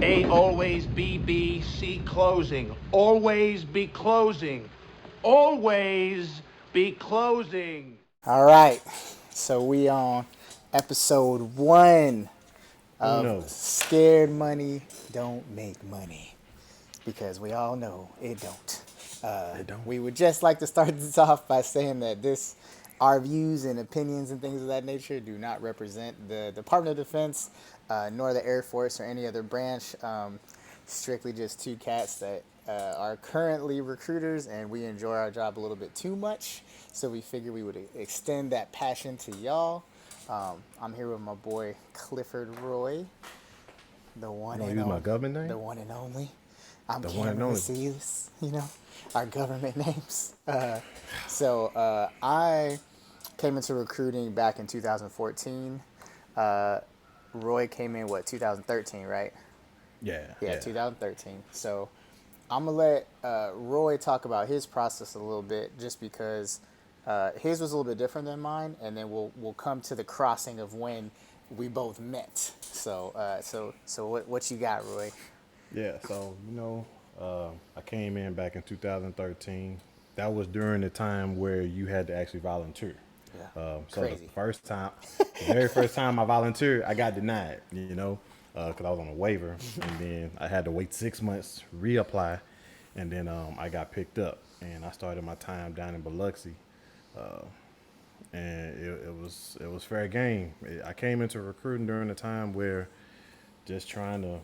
A always B B, C closing. Always be closing. Always be closing. All right, so we on episode 1 of Uno. Scared Money Don't Make Money, because we all know it don't. They don't. We would just like to start this off by saying that our views and opinions and things of that nature do not represent the Department of Defense, nor the Air Force or any other branch. Strictly just two cats that are currently recruiters, and we enjoy our job a little bit too much. So we figured we would extend that passion to y'all. I'm here with my boy Clifford Roy, the one You and use my only. government name? The one and only. I'm The Cameron one and only. Vasilis, our government names. So I came into recruiting back in 2014. Roy came in, 2013, right? Yeah. 2013. So I'm going to let Roy talk about his process a little bit, just because his was a little bit different than mine, and then we'll come to the crossing of when we both met. So what you got, Roy? Yeah. So, I came in back in 2013. That was during the time where you had to actually volunteer. Yeah. So Crazy. the very first time I volunteered, I got denied, because I was on a waiver. And then I had to wait 6 months, reapply. And then I got picked up. And I started my time down in Biloxi. And it was fair game. I came into recruiting during a time where just trying to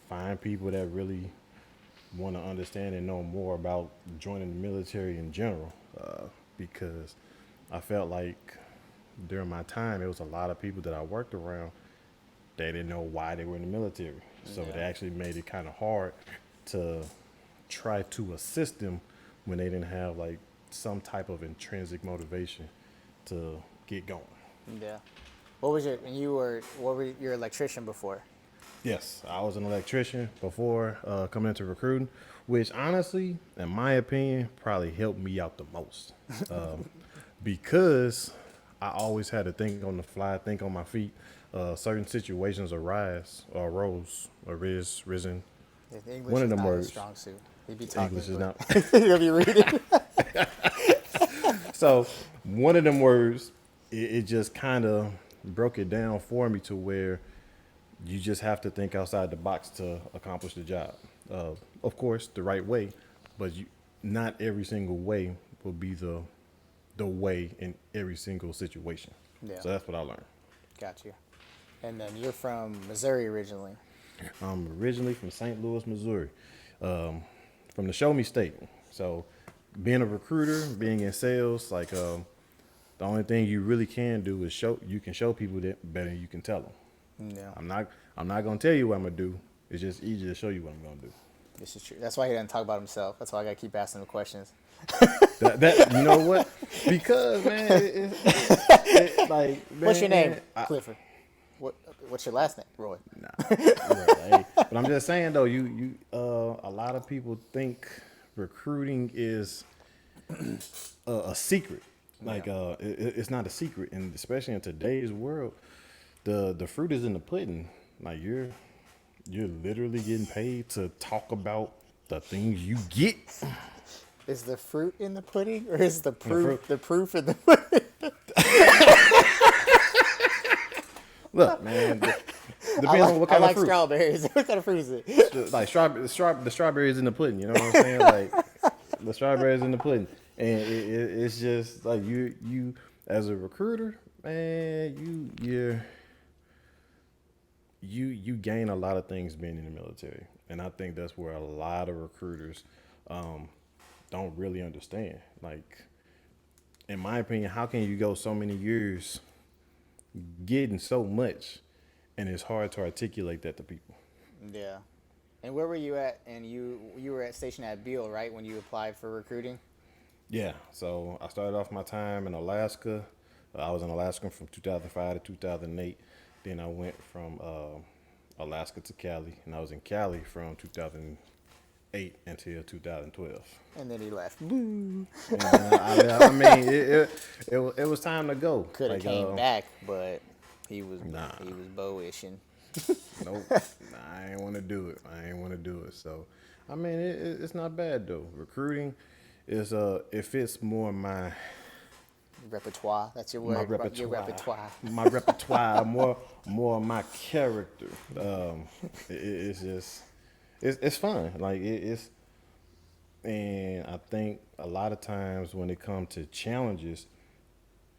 find people that really want to understand and know more about joining the military in general, because I felt like during my time, it was a lot of people that I worked around, they didn't know why they were in the military. So it actually made it kind of hard to try to assist them when they didn't have like some type of intrinsic motivation to get going. Yeah. What were your electrician before? Yes, I was an electrician before coming into recruiting, which honestly, in my opinion, probably helped me out the most. Because I always had to think on the fly, think on my feet. Certain situations risen. If English One of is them not his words. strong suit. He'd be talking. English is not. He'll be reading. So one of them words, it just kind of broke it down for me to where you just have to think outside the box to accomplish the job. Of course, the right way, but not every single way will be the way in every single situation. Yeah. So that's what I learned. Got you. And then you're from Missouri originally. I'm originally from St. Louis, Missouri, from the Show Me State. So being a recruiter, being in sales, like the only thing you really can do is show people that better than you can tell them. Yeah. I'm not gonna tell you what I'm gonna do. It's just easier to show you what I'm gonna do. This is true. That's why he doesn't talk about himself. That's why I gotta keep asking him questions. That you know what? Because man, like What's your name? man, Clifford. What's your last name? Roy. Nah, hey, but I'm just saying though, you a lot of people think recruiting is a secret. Like it's not a secret, and especially in today's world, the fruit is in the pudding. Like you're literally getting paid to talk about the things you get. Is the fruit in the pudding, or is the proof in the pudding? Look, man, depends on what I kind like of fruit. strawberries. What kind of fruit is it? Like the strawberries in the pudding. You know what I'm saying? Like the strawberries in the pudding, and it's just like you as a recruiter, man, you gain a lot of things being in the military, and I think that's where a lot of recruiters don't really understand. Like, in my opinion, how can you go so many years getting so much, and it's hard to articulate that to people? Yeah. And where were you at? And you were at stationed at Beale, right, when you applied for recruiting? Yeah, so I started off my time in Alaska. I was in Alaska from 2005 to 2008. Then I went from Alaska to Cali, and I was in Cali from 2008 until 2012. And then he left. And I mean, it was time to go. Could have Like, came back, but he was Nah. bow-ishing. Nope, I ain't want to do it. I ain't want to do it. So, I mean, it's not bad though. Recruiting is it fits more Repertoire. That's your my word. Your repertoire, repertoire. my repertoire, more of my character. It's just it's fun. Like it's and I think a lot of times when it comes to challenges,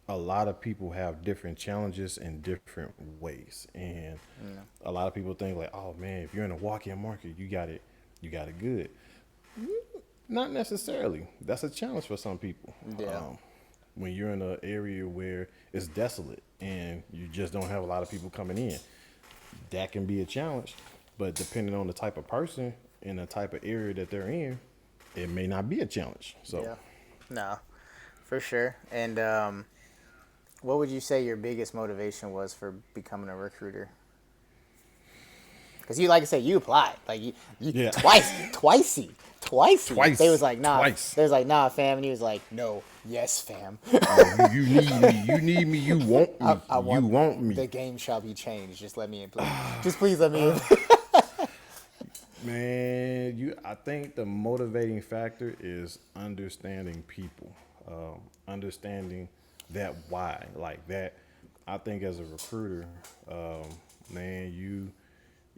a lot of people have different challenges in different ways, and Yeah. a lot of people think like, oh man, if you're in a walk-in market, you got it good. Not necessarily. That's a challenge for some people. Yeah. When you're in an area where it's desolate and you just don't have a lot of people coming in, that can be a challenge. But depending on the type of person and the type of area that they're in, it may not be a challenge. So, Yeah. No, for sure. And what would you say your biggest motivation was for becoming a recruiter? Because you, like I said, you applied like you yeah, twice. They was twice, like, nah. twice. They was like, nah, fam. And he was like, no, yes, fam. No, you need me. You need me. You want me. I You want want the me. game shall be changed. Just let me in, please. Just please let me in. Man, I think the motivating factor is understanding people, understanding that why, like that. I think as a recruiter, man,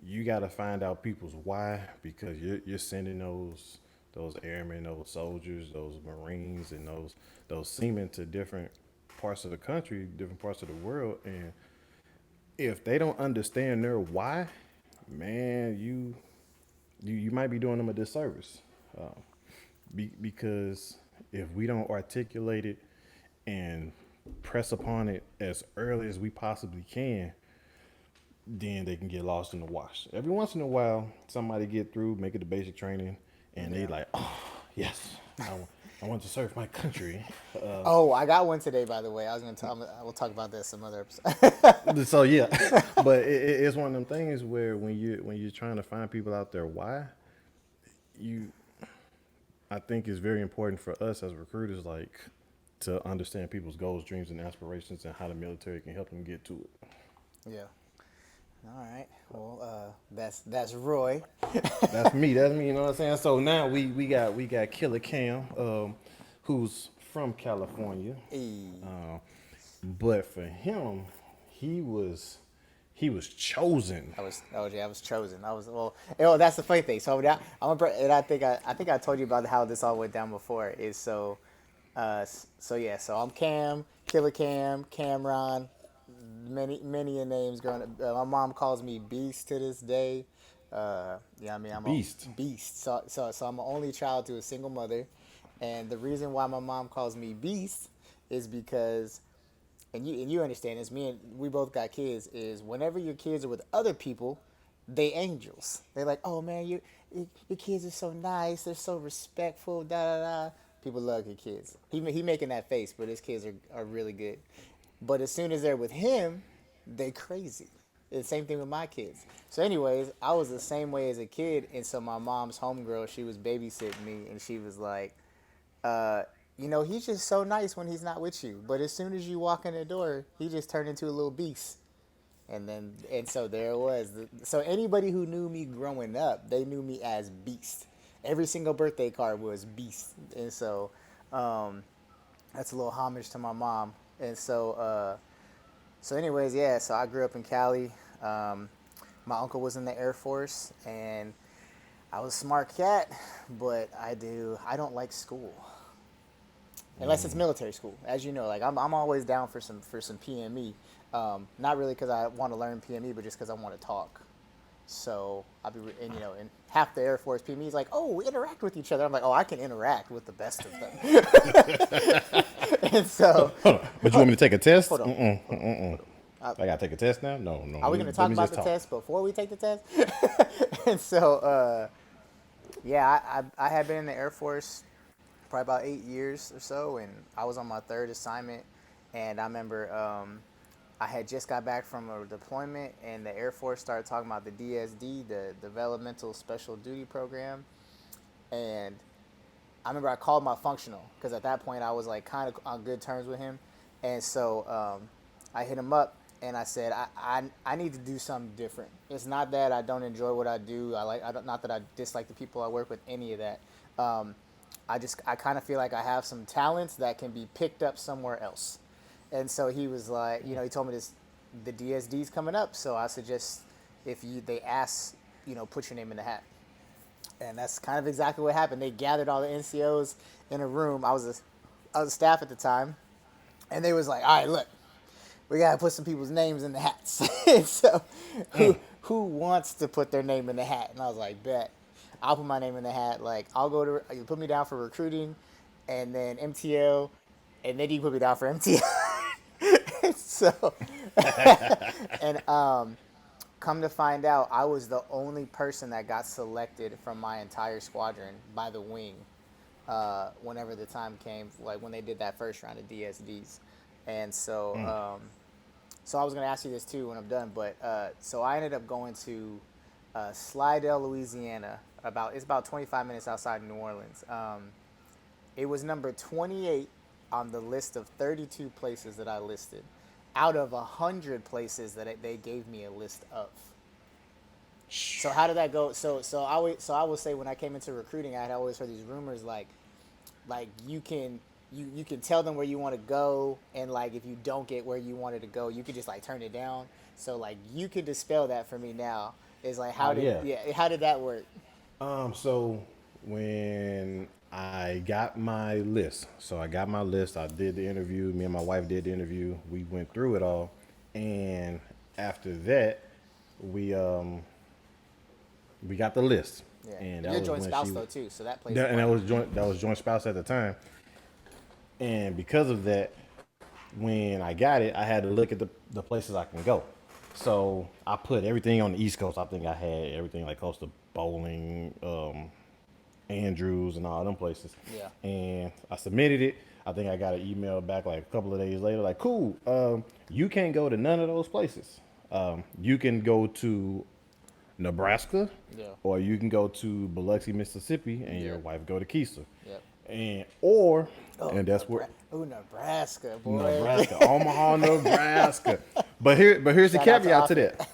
you got to find out people's why because you're sending those airmen, those soldiers, those Marines, and those seamen to different parts of the country, different parts of the world, and if they don't understand their why, man, you might be doing them a disservice, because if we don't articulate it and press upon it as early as we possibly can, then they can get lost in the wash. Every once in a while, somebody get through, make it to basic training, and they like, oh yes, I want to serve my country. Oh, I got one today, by the way. I was gonna tell. I will talk about that some other episode. So yeah, but it's one of them things where when you're trying to find people out there, why you I think it's very important for us as recruiters, like, to understand people's goals, dreams, and aspirations, and how the military can help them get to it. Yeah. All right. Well, that's Roy. That's me. That's me. You know what I'm saying? So now we got Killer Cam, who's from California, Hey. but for him, he was chosen. I was chosen. I was well. You know, that's the funny thing. So that and I think I told you about how this all went down before. Is so, so yeah. So I'm Cam, Killer Cam, Cameron, many a names growing up. My mom calls me Beast to this day. Yeah, I mean I'm a Beast. Beast. So I'm an only child to a single mother, and the reason why my mom calls me Beast is because and you understand this. We both got kids. Is whenever your kids are with other people, they angels. They're like, oh man, your kids are so nice. They're so respectful. Da da da. People love your kids. He making that face, but his kids are really good. But as soon as they're with him, they crazy. It's the same thing with my kids. So, anyways, I was the same way as a kid, and so my mom's homegirl, she was babysitting me, and she was like, uh, he's just so nice when he's not with you. But as soon as you walk in the door, he just turned into a little beast. And so there it was. So anybody who knew me growing up, they knew me as Beast. Every single birthday card was Beast. And so that's a little homage to my mom. And so anyways, yeah. So I grew up in Cali. My uncle was in the Air Force, and I was a smart cat, but I don't like school unless it's military school. As you know, like I'm always down for some PME. Not really because I want to learn PME, but just because I want to talk. So and half the Air Force PME is like, oh, we interact with each other. I'm like, oh, I can interact with the best of them. And so, Hold on. But you want me to take a test? hold on. I gotta take a test now? No, no. Are we going to talk about the test before we take the test? And so, yeah, I had been in the Air Force probably about 8 years or so, and I was on my third assignment. And I remember I had just got back from a deployment, and the Air Force started talking about the DSD, the Developmental Special Duty Program. And I remember I called my functional because at that point I was like kind of on good terms with him. And so I hit him up, and I said I need to do something different. It's not that I don't enjoy what I do. Not that I dislike the people I work with, any of that. Um, I kind of feel like I have some talents that can be picked up somewhere else. And so he was like, he told me the DSD's coming up, so I suggest if they ask, put your name in the hat. And that's kind of exactly what happened. They gathered all the NCOs in a room. I was a staff at the time, and they was like, all right, look, we gotta put some people's names in the hats. And so who wants to put their name in the hat? And I was like, bet. I'll put my name in the hat. Like, I'll go to, you put me down for recruiting, and then MTO, and then you put me down for MTO. So, and come to find out, I was the only person that got selected from my entire squadron by the wing. Whenever the time came, like when they did that first round of DSDs, and so I was gonna ask you this too when I'm done, but so I ended up going to Slidell, Louisiana. It's about 25 minutes outside New Orleans. It was number 28 on the list of 32 places that I listed, out of 100 places that they gave me a list of. So how did that go? I would say when I came into recruiting, I had always heard these rumors like you can tell them where you want to go, and like if you don't get where you wanted to go, you could just like turn it down. So like you could dispel that for me now. Is like how did that work? So when I got my list, I did the interview. Me and my wife did the interview. We went through it all, and after that, we got the list. Yeah. And You're joint spouse though too, so that plays. And that was joint spouse at the time. And because of that, when I got it, I had to look at the places I can go. So I put everything on the East Coast. I think I had everything like close to Bowling, Andrews, and all them places. Yeah. And I submitted it. I think I got an email back like a couple of days later, like, cool, you can't go to none of those places. You can go to Nebraska, or you can go to Biloxi, Mississippi, and your wife go to Keesler. Yep. And that's where Nebraska, boy. Nebraska, Omaha, Nebraska. But here's the caveat to that.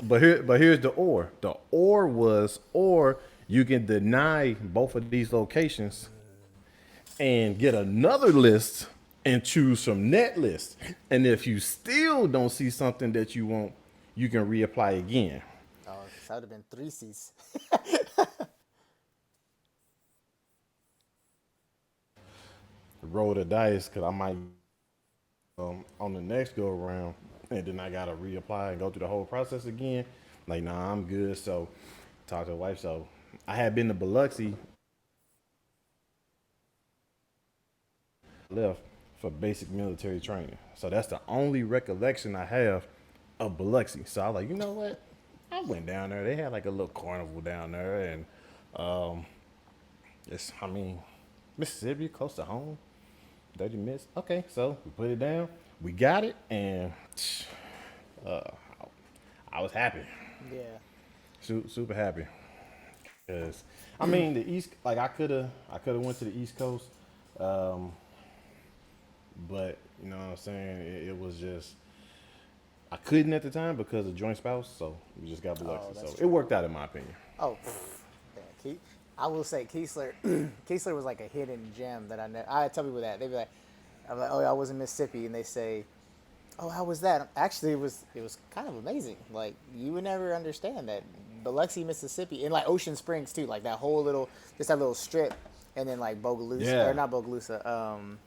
But here's the or. The or was, or you can deny both of these locations and get another list and choose from that list. And if you still don't see something that you want, you can reapply again. Oh, that would have been three C's. Roll the dice, because I might on the next go around, and then I gotta reapply and go through the whole process again. Like, nah, I'm good. So talk to the wife. So I had been to Biloxi, left for basic military training. So that's the only recollection I have of Biloxi. So I was like, you know what? I went down there. They had like a little carnival down there, and Mississippi, close to home, 30 minutes. Okay, so we put it down. We got it, and I was happy. Yeah. Super happy. Cause the East, like I could have went to the East Coast, but you know what I'm saying. It was just I couldn't at the time because of joint spouse, so we just got Biloxi. So it worked out in my opinion. Oh, yeah, I will say Keesler. Keesler was like a hidden gem that I tell people that they'd be like, I'm like, oh, I was in Mississippi, and they say, oh, how was that? Actually, it was kind of amazing. Like you would never understand that Biloxi, Mississippi, and like Ocean Springs too, like that whole that little strip, and then like Bogalusa, or not Bogalusa.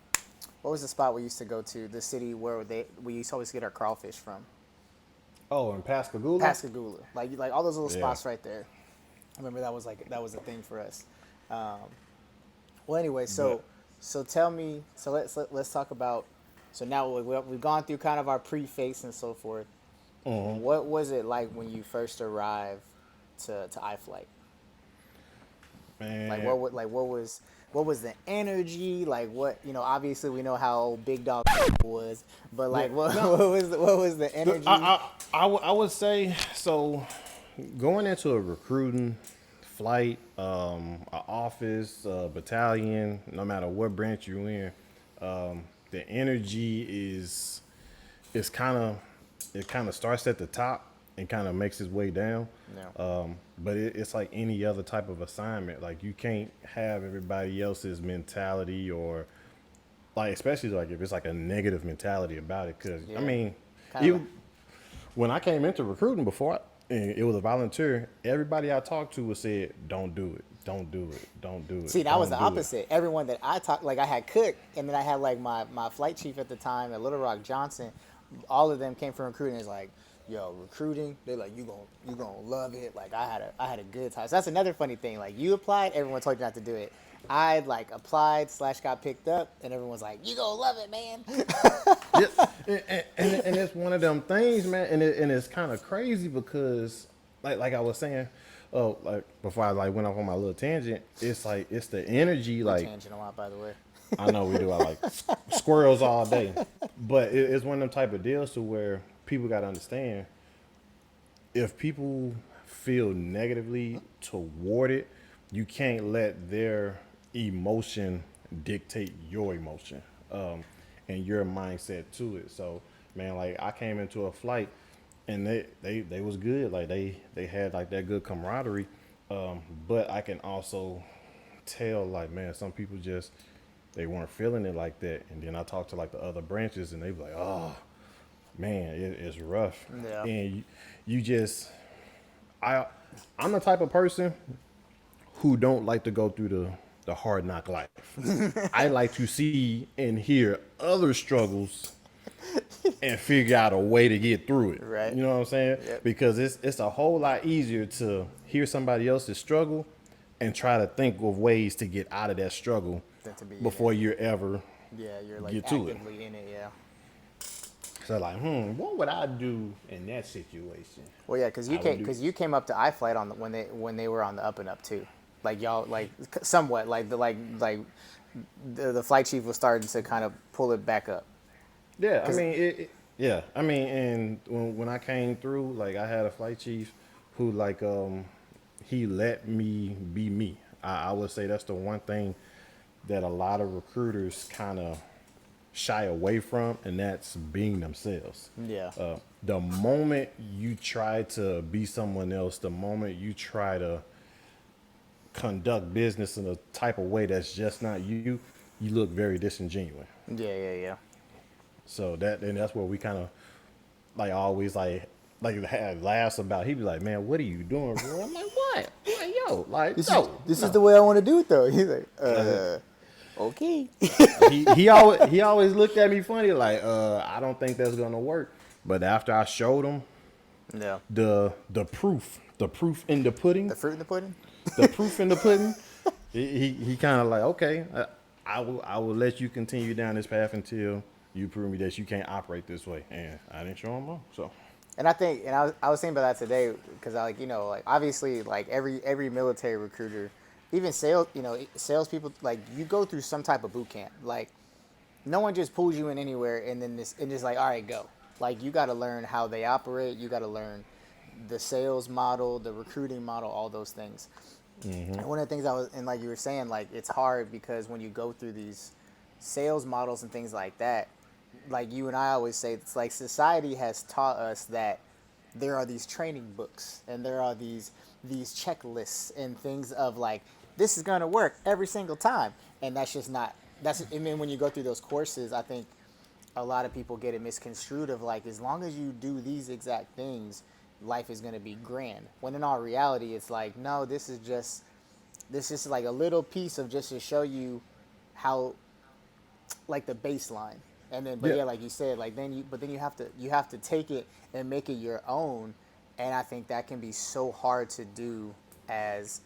What was the spot we used to go to? The city where we used to always get our crawfish from. Oh, in Pascagoula. Pascagoula, like all those little spots right there. I remember that was a thing for us. Well, anyway, so tell me. So let's talk about. So now we've gone through kind of our pre-face and so forth. Mm-hmm. What was it like when you first arrived to iFlight? Man. What was the energy? Like what, obviously we know how Big Dog was, but like what was the energy? I would say, so going into a recruiting flight, an office, battalion, no matter what branch you're in, the energy is it's kind of it kind of starts at the top and kind of makes its way down. Yeah. But it's like any other type of assignment. Like you can't have everybody else's mentality or like especially like if it's like a negative mentality about it. Because I Yeah. mean, Kind of. even when I came into recruiting before, and it was a volunteer. Everybody I talked to was said, "Don't do it. Don't do it. Don't do it. See, that was the Don't do it." opposite. Everyone that I talked, like I had Cook, and then I had like my flight chief at the time at Little Rock Johnson. All of them came from recruiting. It's like, yo, recruiting. They're like, you gonna love it. Like I had a good time. So that's another funny thing. Like you applied, everyone told you not to do it. I like applied / got picked up, and everyone's like, you gonna love it, man. Yeah, and it's one of them things, man, and it's kind of crazy because, like I was saying, oh, like before I like went off on my little tangent, it's like it's the energy, We like tangent a lot, by the way. I know we do, I like squirrels all day, but it's one of them type of deals to where people got to understand if people feel negatively toward it, you can't let their emotion dictate your emotion and your mindset to it. So, man, like I came into a flight and they was good. Like they had like that good camaraderie. But I can also tell like, man, some people just they weren't feeling it like that. And then I talked to like the other branches and they be like, oh man, it's rough. Yeah. And you just I I'm the type of person who don't like to go through the hard knock life. I like to see and hear other struggles and figure out a way to get through it. Right. You know what I'm saying? Yep. Because it's a whole lot easier to hear somebody else's struggle and try to think of ways to get out of that struggle Than to be in before it. you're ever Yeah, you're like get to it. actively in it. Yeah. So like, what would I do in that situation? Well, yeah, because I would do- you came up to iFlight on the, when they were on the up and up too, like y'all like somewhat like the flight chief was starting to kind of pull it back up. Yeah, I mean, yeah, I mean, and when I came through, like I had a flight chief who like he let me be me. I would say that's the one thing that a lot of recruiters kind of shy away from, and that's being themselves. Yeah. The moment you try to be someone else, the moment you try to conduct business in a type of way that's just not you, you look very disingenuous. Yeah. So that's where we kind of like always like had laughs about. He'd be like, "Man, what are you doing, bro?" I'm like, "What? Like, yo, like This no, is no." the way I want to do it though. He's like, okay. he always looked at me funny like, I don't think that's gonna work. But after I showed him Yeah. the proof in the pudding, The fruit in the pudding. the proof in the pudding, he kind of like, okay, I will let you continue down this path until you prove me that you can't operate this way. And I didn't show him wrong. So And I think, and I was thinking about that today because I like obviously like every military recruiter, even salespeople, like you go through some type of boot camp. Like no one just pulls you in anywhere and then just like, all right, go. Like you got to learn how they operate. You got to learn the sales model, the recruiting model, all those things. And one of the things and like you were saying, like it's hard because when you go through these sales models and things like that, like you and I always say, it's like society has taught us that there are these training books and there are these checklists and things of like this is gonna work every single time, and that's just not. I mean, when you go through those courses, I think a lot of people get it misconstrued of like as long as you do these exact things, life is gonna be grand. When in all reality, it's like no, this is just like a little piece of just to show you how like the baseline. And then, but yeah, like you said, like then you have to take it and make it your own, and I think that can be so hard to do as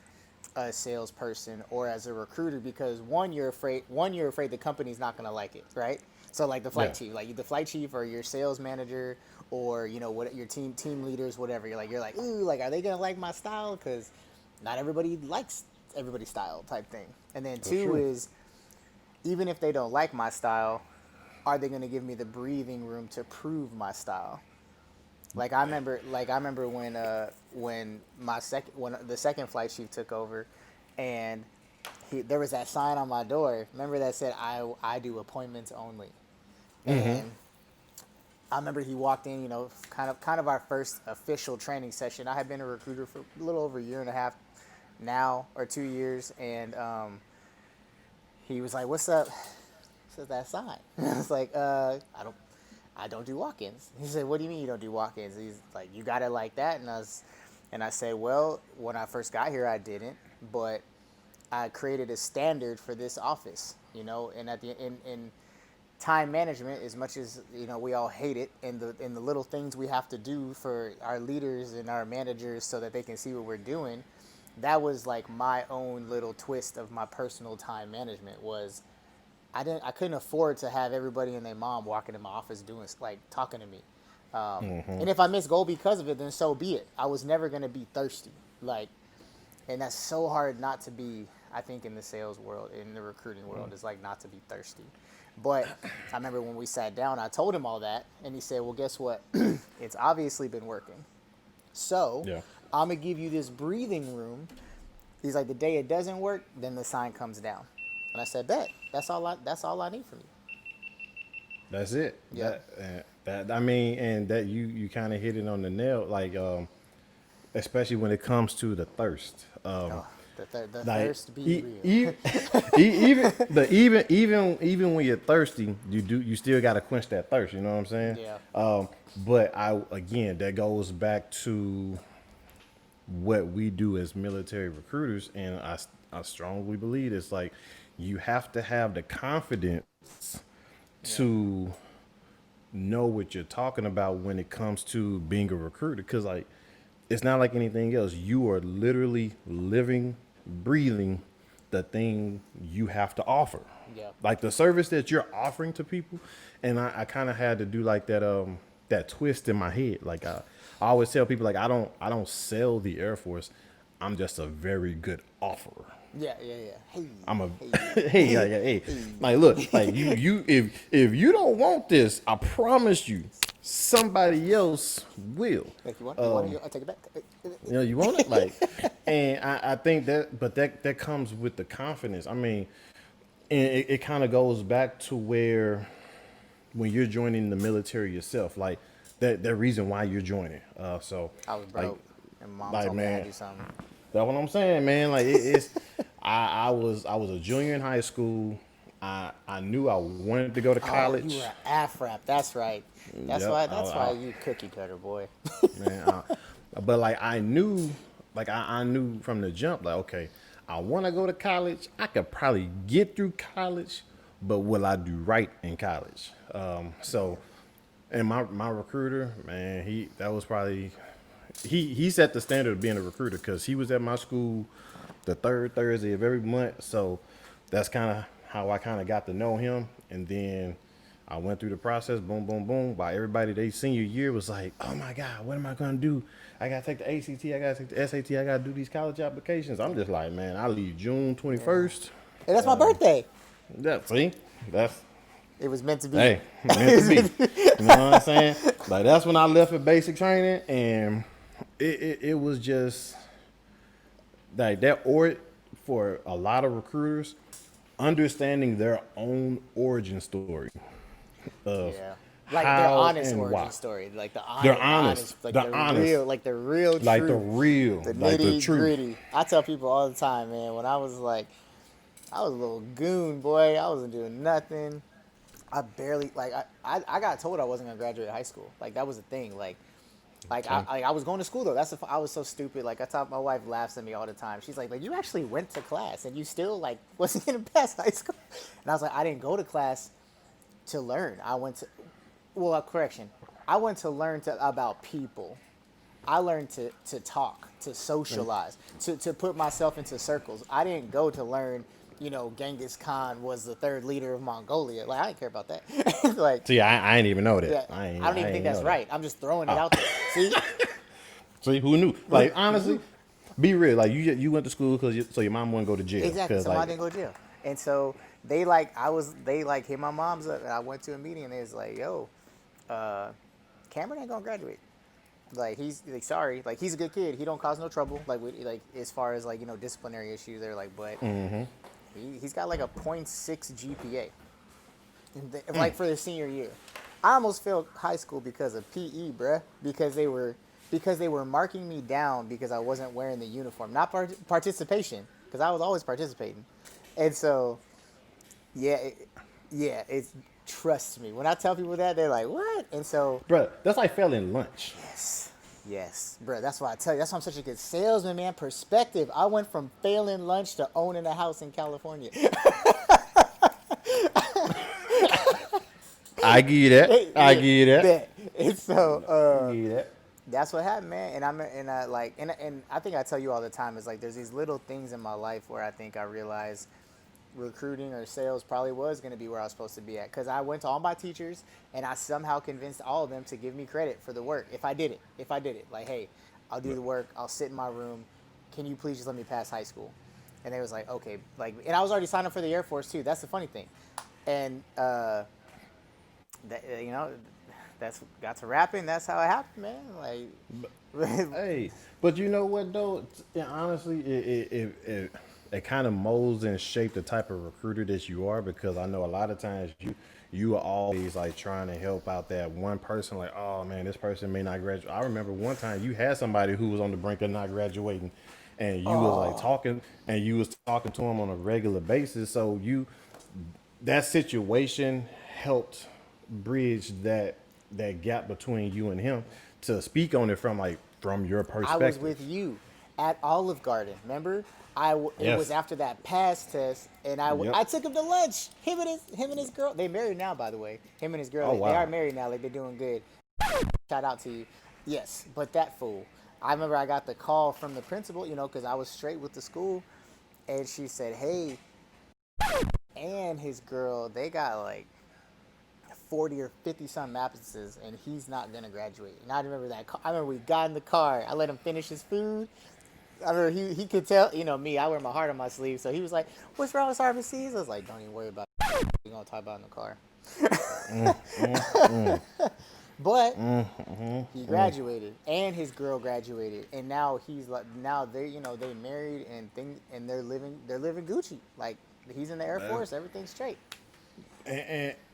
a salesperson or as a recruiter because one you're afraid the company's not gonna like it, right? So like the flight chief, like the flight chief or your sales manager or what your team leaders, whatever. You're like ooh, like are they gonna like my style? Because not everybody likes everybody's style type thing. And then two is even if they don't like my style, are they going to give me the breathing room to prove my style? Like I remember when the second flight chief took over, and there was that sign on my door. Remember that said I do appointments only, and I remember he walked in, you know, kind of our first official training session. I had been a recruiter for a little over a year and a half now, or 2 years, and he was like, "What's up?" Says that sign. I was like, I don't do walk-ins." He said, "What do you mean you don't do walk-ins?" He's like, "You got it like that?" And I said, "Well, when I first got here, I didn't, but I created a standard for this office, you know, and at the in time management, as much as you know we all hate it, and the little things we have to do for our leaders and our managers so that they can see what we're doing, that was like my own little twist of my personal time management. Was I couldn't afford to have everybody and their mom walking in my office doing like talking to me, and if I miss goal because of it, then so be it. I was never gonna be thirsty, like, and that's so hard not to be. I think in the sales world, in the recruiting world, is like not to be thirsty. But I remember when we sat down, I told him all that, and he said, "Well, guess what? It's obviously been working. So Yeah. I'm gonna give you this breathing room." He's like, "The day it doesn't work, then the sign comes down." And I said, "Bet. That's all I need from you." That's it. Yeah. That I mean, and that you kind of hit it on the nail, like especially when it comes to the thirst. Oh, the Like thirst be real. even when you're thirsty, you still got to quench that thirst. You know what I'm saying? Yeah. But again, that goes back to what we do as military recruiters, and I strongly believe it's like you have to have the confidence to know what you're talking about when it comes to being a recruiter, because like it's not like anything else. You are literally living, breathing the thing you have to offer. Yeah. Like the service that you're offering to people. And I kind of had to do like that twist in my head. Like I always tell people, like I don't sell the Air Force. I'm just a very good offerer. Yeah. Hey. I'm a hey. Like look, like you if you don't want this, I promise you somebody else will. Like you want it? I'll take it back. You know, you want it, like, and I think that, but that comes with the confidence. I mean, and it kind of goes back to where when you're joining the military yourself, like that reason why you're joining. So I was broke, like, and mom like, told me I had man, to do something. that's what I'm saying, man. Like it's, I was a junior in high school. I knew I wanted to go to college. Oh, you were an AFRAP. That's right. That's Yep, why you cookie cutter boy. Man, but like I knew, like I knew from the jump, like okay, I want to go to college. I could probably get through college, but will I do right in college? So, and my recruiter, man, he set the standard of being a recruiter because he was at my school the third Thursday of every month. So that's kind of how I kind of got to know him, and then I went through the process, boom, boom, boom. By everybody, they senior year was like, oh my God, what am I gonna do? I gotta take the ACT, I gotta take the SAT, I gotta do these college applications. I'm just like, man, I leave June 21st. Hey, that's my birthday. Yeah, see, that's It was meant to be. hey, meant to be. You know what I'm saying? Like that's when I left for basic training, and it was just like that. Or for a lot of recruiters, understanding their own origin story of Yeah. Like their how honest and origin why. story, like the They're honest. like They're the honest. real, like the real truth, Like the real, the like the nitty truth. gritty. I tell people all the time, man. When I was a little goon boy. I wasn't doing nothing. I barely I got told I wasn't gonna graduate high school. Like that was the thing. I was going to school though. I was so stupid. Like I thought my wife laughs at me all the time. She's like you actually went to class and you still like wasn't gonna pass high school. And I was like, I didn't go to class to learn. I went to correction. I went to learn about people. I learned to talk, to socialize, to put myself into circles. I didn't go to learn, Genghis Khan was the third leader of Mongolia. Like, I didn't care about that. Like, See, I ain't even know that. yeah, I don't even think that's right. I'm just throwing it out there. See? See, who knew? Like, honestly, be real. Like, you went to school so your mom wouldn't go to jail. Exactly. So I didn't go to jail. And so they hit my mom's up, and I went to a meeting, and they was like, yo, Cameron ain't gonna graduate. Like he's like sorry, like he's a good kid. He don't cause no trouble. Like as far as disciplinary issues, they're like, but he's got like a .6 GPA, like for the senior year. I almost failed high school because of PE, bruh. Because they were marking me down because I wasn't wearing the uniform, not participation, because I was always participating, and so yeah, yeah, it's trust me when I tell people that they're like what, and so Bro, that's like failing lunch. yes, yes, bruh. That's why I tell you. That's why I'm such a good salesman, man. Perspective. I went from failing lunch to owning a house in California. I give you that. I give you that. Bet. And so I give you that. that's what happened, man. And I like and I think I tell you all the time is like there's these little things in my life where I think I realize recruiting or sales probably was going to be where I was supposed to be at because I went to all my teachers and I somehow convinced all of them to give me credit for the work if I did it like hey I'll do the work, I'll sit in my room, can you please just let me pass high school, and they was like okay, like, and I was already signed up for the Air Force too. That's the funny thing, and that, you know, that's got to rapping. That's how it happened, man. Like, Hey, but you know what though? Honestly, it kind of molds and shapes the type of recruiter that you are because I know a lot of times you are always like trying to help out that one person. Like, oh man, this person may not graduate. I remember one time you had somebody who was on the brink of not graduating, and you was like talking, and you was talking to him on a regular basis. So that situation helped bridge that gap between you and him to speak on it from your I was perspective. with you at Olive Garden. Remember? It was Yes. after that pass test, and Yep. I took him to lunch. Him and his girl. They married now, by the way. Him and his girl. Oh They are wow. married now. Like they're doing good. Shout out to you. Yes, but that fool. I remember I got the call from the principal, you know, because I was straight with the school, and she said, "Hey," and his girl, they got like 40 or 50 some absences and he's not gonna graduate. And I remember that. I remember we got in the car. I let him finish his food. I remember he could tell, you know, me, I wear my heart on my sleeve. So he was like, "What's wrong with RBCs?" I was like, "Don't even worry about it. We're gonna talk about it in the car." But he graduated and his girl graduated. And now he's like, now they, you know, they married and they're living Gucci. Like he's in the Air Force, everything's straight.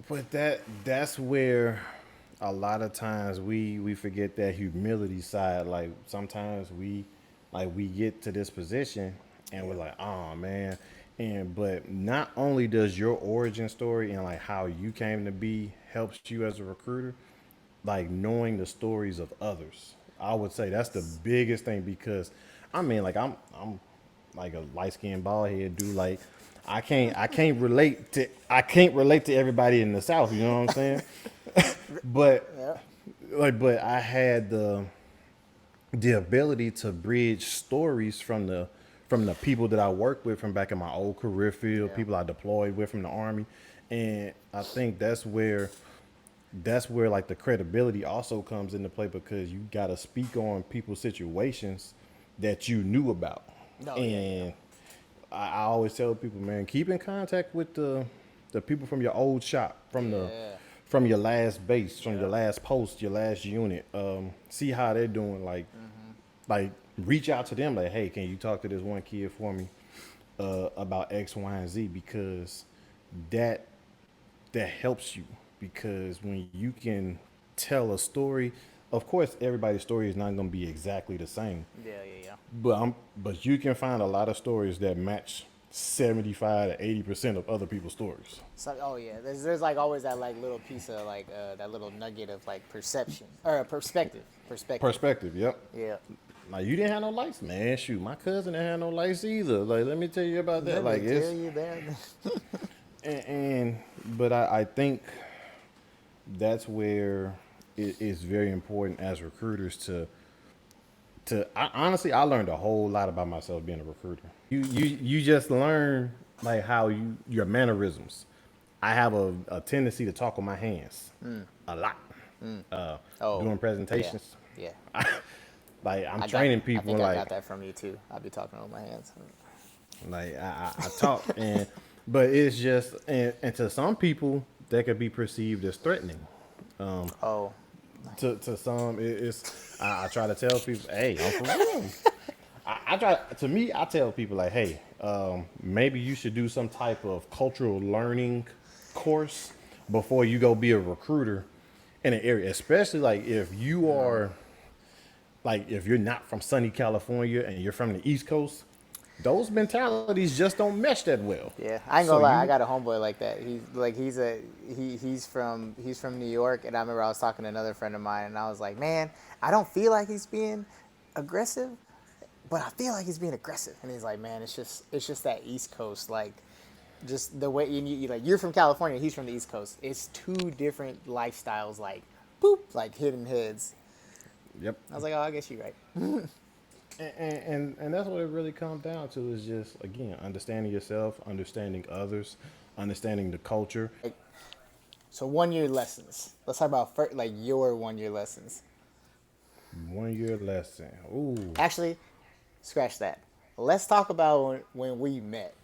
But that's where a lot of times we forget that humility side. Like sometimes we get to this position and we're like, oh man. And but not only does your origin story and like how you came to be helps you as a recruiter, like knowing the stories of others. I would say that's the biggest thing because I mean like I'm like a light skinned bald head dude. Like I can't relate to everybody in the South, you know what I'm saying? But Yeah. but I had the ability to bridge stories from the people that I worked with from back in my old career field, Yeah. people I deployed with from the army. And I think that's where like the credibility also comes into play because you got to speak on people's situations that you knew about. No, yeah, yeah. And I always tell people, man, keep in contact with the people from your old shop, Yeah. from your last base, from your last post, your last unit. See how they're doing. Like reach out to them. Like, hey, can you talk to this one kid for me about X, Y, and Z? Because that that helps you. Because when you can tell a story, of course, everybody's story is not going to be exactly the same. Yeah, yeah, yeah. But you can find a lot of stories that match 75 to 80% of other people's stories. So, oh yeah, there's like always that like little piece of like that little nugget of like perception or perspective. Perspective, yep. Yeah. Like you didn't have no lights, man. Shoot, my cousin didn't have no lights either. Like let me tell you about that. Let Like me it's tell you that. and but I think that's where it is very important as recruiters honestly I learned a whole lot about myself being a recruiter. You just learn like how your mannerisms. I have a tendency to talk with my hands a lot. Oh, Doing yeah, presentations. yeah. Like I'm I training I people think I like got that from you too. I'll be talking with my hands. I talk but it's just and to some people that could be perceived as threatening. Oh, To some it's I try to tell people, hey, I'm for real. I try to me I tell people like, hey, maybe you should do some type of cultural learning course before you go be a recruiter in an area, especially like if you are, like if you're not from sunny California and you're from the East Coast, those mentalities just don't mesh that well. Yeah, I ain't So gonna lie. I you, got a homeboy like that. He's from New York, and I remember I was talking to another friend of mine, and I was like, man, I don't feel like he's being aggressive, but I feel like he's being aggressive. And he's like, man, it's just that East Coast, like, just the way you like you're from California, he's from the East Coast. It's two different lifestyles, like, boop, like hidden heads. yep. I was like, oh, I guess you're right. And that's what it really comes down to is just again understanding yourself, understanding others, understanding the culture. So 1 year lessons. Let's talk about like your 1 year lessons. 1 year lesson. Ooh, Actually, scratch that. Let's talk about when we met.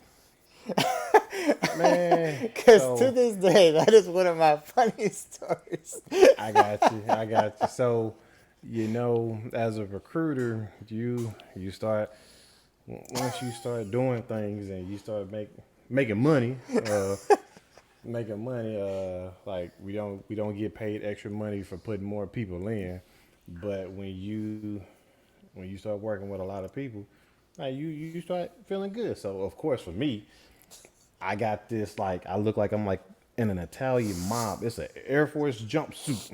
man. Because So to this day, that is one of my funniest stories. I got you. I got you. So, as a recruiter, you start once you start doing things and you start making money. Making money. Like we don't get paid extra money for putting more people in, but when you start working with a lot of people, like you start feeling good. So of course for me, I got this like I look like I'm like in an Italian mob. It's an Air Force jumpsuit.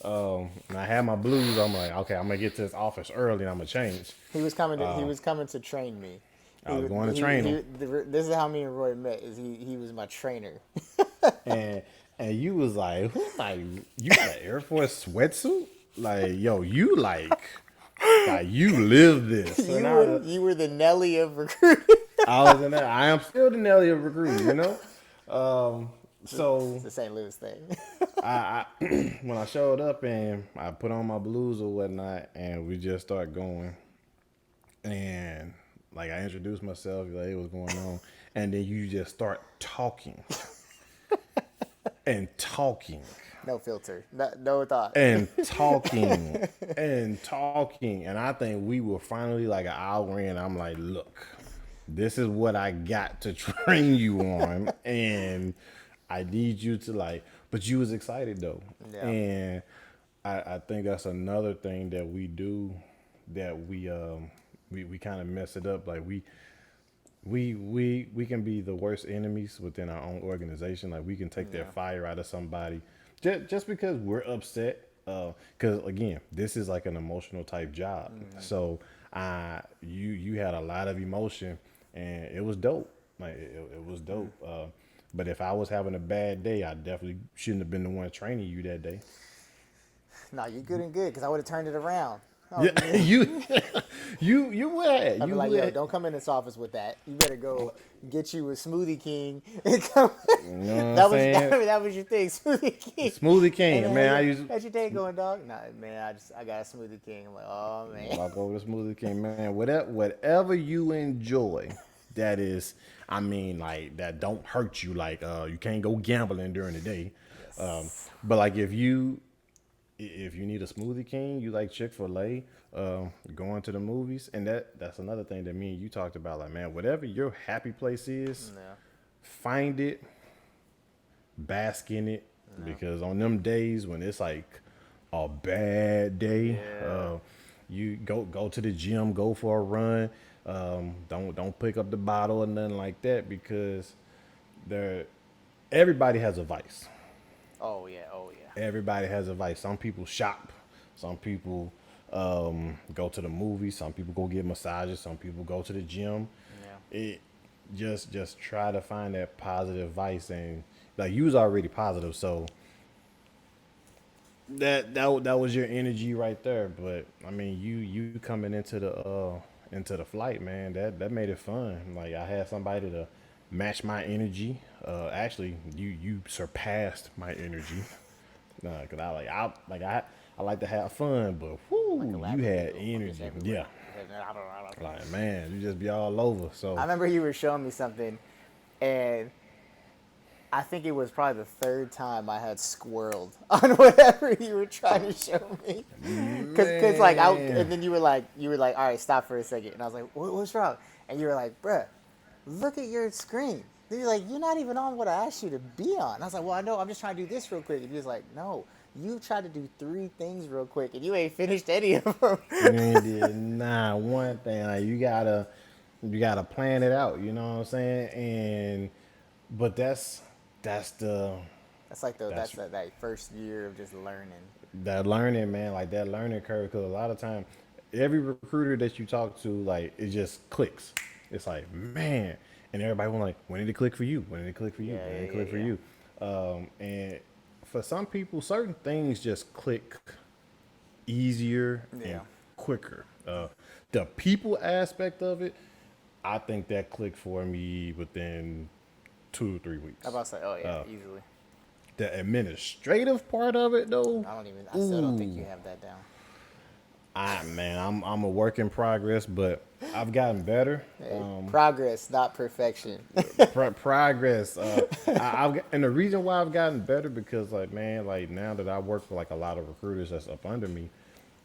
And I had my blues. I'm like, okay, I'm gonna get to this office early and I'm gonna change. He was coming to train me. I was going to train him, This is how me and Roy met. Is he was my trainer. and you was like, who like you got an Air Force sweatsuit? Like, yo, you like you live this. And You were the Nelly of recruiting. I was in that. I am still the Nelly of recruiting. So It's the St. Louis thing. I when I showed up and I put on my blues or whatnot, and we just start going, and like I introduced myself, like, hey, what's going on, and then you just start talking and talking No filter. No thought. and talking and talking, and I think we were finally like an hour in. I'm like, look, this is what I got to train you on, and I need you to like. But you was excited though, Yeah. and I think that's another thing that we do that we kind of mess it up. Like we can be the worst enemies within our own organization. Like we can take their fire out of somebody just because we're upset. Because again, this is like an emotional type job. So you had a lot of emotion, and it was dope. Like it was dope. But if I was having a bad day, I definitely shouldn't have been the one training you that day. No, you're good and good because I would have turned it around. Oh, Yeah, man. you would. I'd be like, yo, don't come in this office with that. You better go get you a Smoothie King. And come. You know what That I'm was saying? that was your thing, Smoothie King. Smoothie King, And man. how's I your- used how's your day going, dog? Nah, man, I got a Smoothie King. I'm like, oh man. walk over to Smoothie King, man. Whatever you enjoy, that is, I mean, like that don't hurt you. Like you can't go gambling during the day. But like if you need a Smoothie King, you like Chick-fil-A, going to the movies, and that's another thing that me and you talked about. Like, man, whatever your happy place is, Yeah. find it, bask in it, because on them days when it's like a bad day, you go to the gym, go for a run. Don't pick up the bottle or nothing like that, because everybody has a vice. Oh yeah. Everybody has a vice. Some people shop. Some people go to the movies. Some people go get massages. Some people go to the gym. Yeah. It just try to find that positive vice, and like you was already positive, so that was your energy right there. But I mean, you coming into the flight, man. That made it fun. Like I had somebody to match my energy. Actually, you surpassed my energy. Nah, cause I like to have fun, but whoo, you had energy. Yeah, like man, you just be all over. So I remember you were showing me something, and I think it was probably the third time I had squirreled on whatever you were trying to show me. Cause like and then you were like, all right, stop for a second, and I was like, what's wrong? And you were like, bruh, look at your screen. You're like, you're not even on what I asked you to be on. And I was like, well, I know, I'm just trying to do this real quick. And he was like, no, You tried to do 3 things real quick, and you ain't finished any of them. You ain't did one thing. Like you gotta plan it out. You know what I'm saying? And but that's the That's like that's that first year of just learning. that learning, man. Like that learning curve. Because a lot of time, every recruiter that you talk to, like it just clicks. It's like man, and everybody want like when did it click for you? When did it click for you? Yeah, When did yeah, it click for yeah, you? And for some people, certain things just click easier yeah. and Yeah. quicker. The people aspect of it, I think that clicked for me within 2 or 3 weeks. I about to say, oh yeah, easily. The administrative part of it, though, I still don't think you have that down. I'm a work in progress, but I've gotten better. Hey, progress, not perfection. Progress. And the reason why I've gotten better because like man, like now that I work for like a lot of recruiters that's up under me,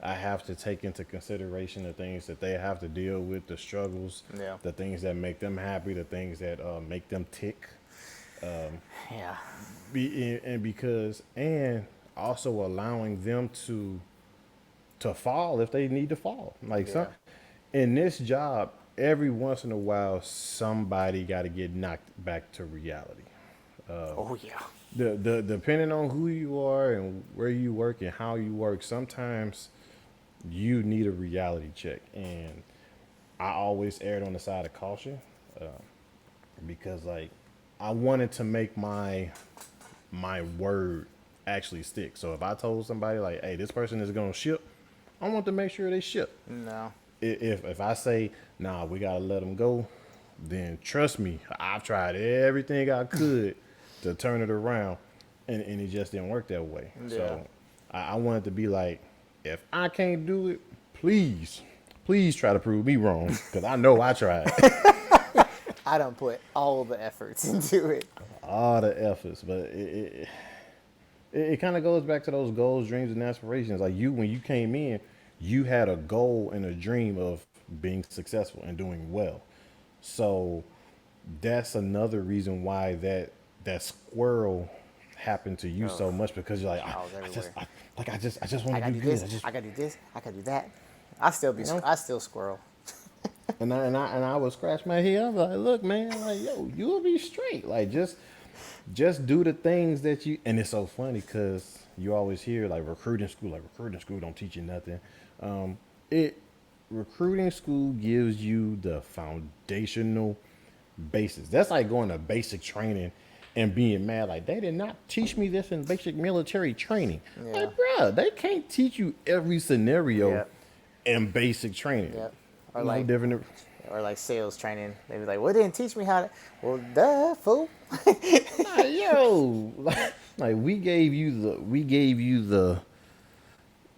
I have to take into consideration the things that they have to deal with, the struggles, Yeah. the things that make them happy, the things that make them tick. Yeah. And also allowing them to fall if they need to fall. Like Yeah. in this job, every once in a while, somebody got to get knocked back to reality. Oh yeah. The depending on who you are and where you work and how you work, sometimes you need a reality check. And I always erred on the side of caution because like I wanted to make my word actually stick. So if I told somebody like, "Hey, this person is gonna ship," I want to make sure they ship. No. If I say, "Nah, we gotta let them go," then trust me, I've tried everything I could to turn it around, and it just didn't work that way. Yeah. So I wanted to be like, if I can't do it, please try to prove me wrong because I know I tried. I don't put all the efforts into it. All the efforts, but it kind of goes back to those goals, dreams, and aspirations. Like when you came in, you had a goal and a dream of being successful and doing well. So that's another reason why that squirrel happened to you so much because you're like, Squirrels everywhere. I just want I to gotta do do good. this. I gotta do this. I gotta do that. I still squirrel. And I would scratch my head. I'm like, look, man, like yo, you'll be straight. Like just do the things that you. And it's so funny because you always hear like recruiting school don't teach you nothing. It recruiting school gives you the foundational basis. That's like going to basic training and being mad like they did not teach me this in basic military training. Yeah. Like, bruh, they can't teach you every scenario Yeah. in basic training. Yep. Or No like different. or like sales training. They be like, "Well, they didn't teach me how to." Well, duh, fool. Like, yo, like we gave you